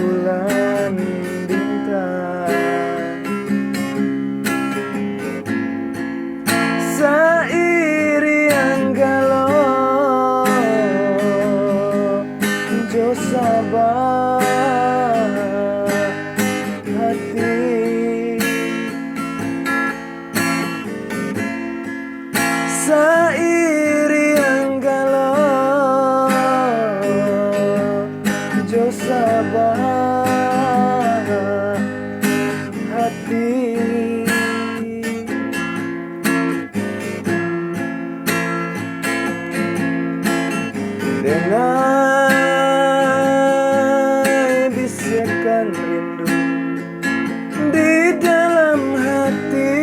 bulan bintang, sairi yang galau jo sabar hati, sairi yang galau jo sabar hati. Denai bisikan rindu di dalam hati,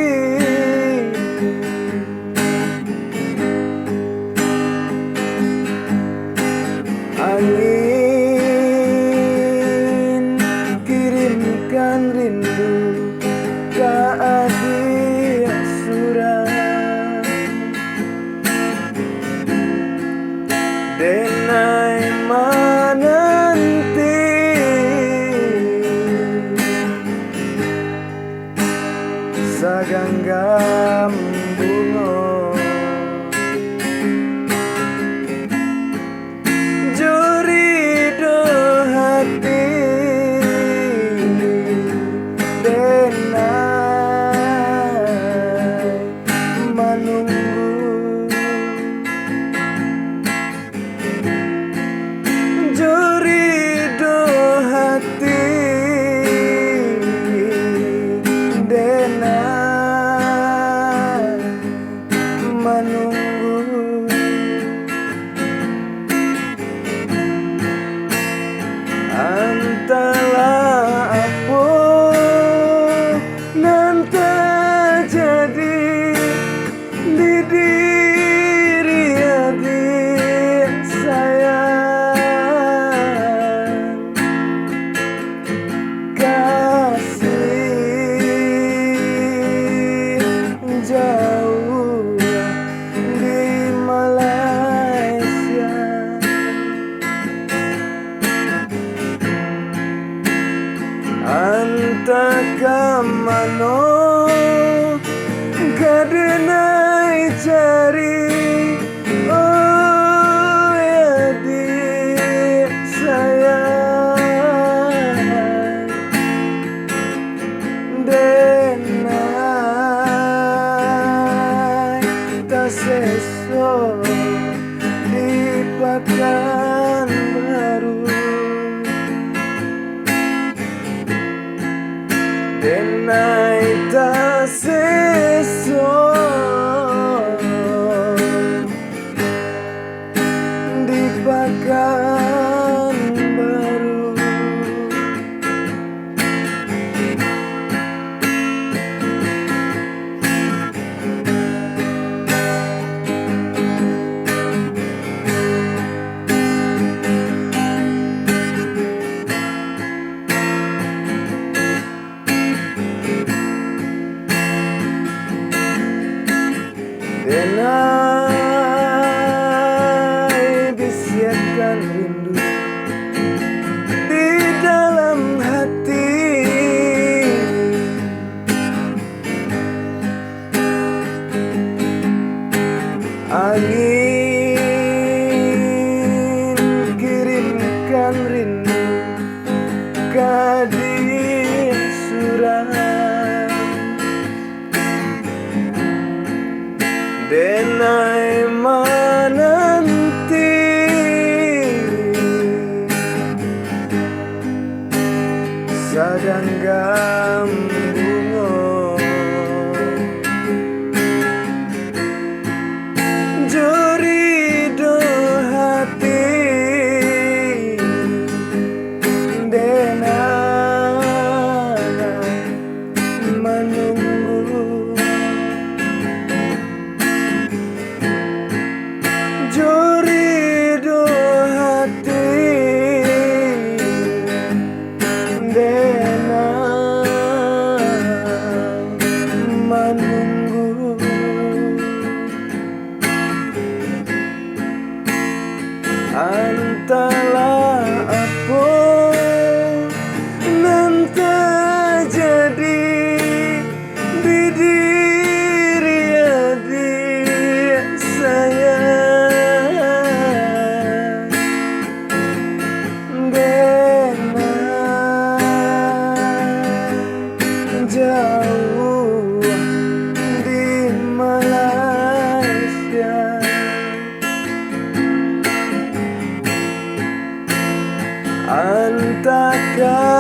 angin kirimkan rindu ke adik surat. Denai menanti saganggam bunga, jurido hati denai menunggu, jurido hati denai menunggu. Entahlah apa nan terjadi di diri adik sayang, kasih jauh di Malaysia. Entah kemana kadenai cari, oh ya adik sayang, denai tak sesok di Pekanbaru, denai tak sesok di Pekanbaru. Denai bisikan rindu di dalam hati, angin kirimkan rindu ke adik surat. Denai menanti saganggam bunga, jurido hati denai menunggu, jurido hati denai kau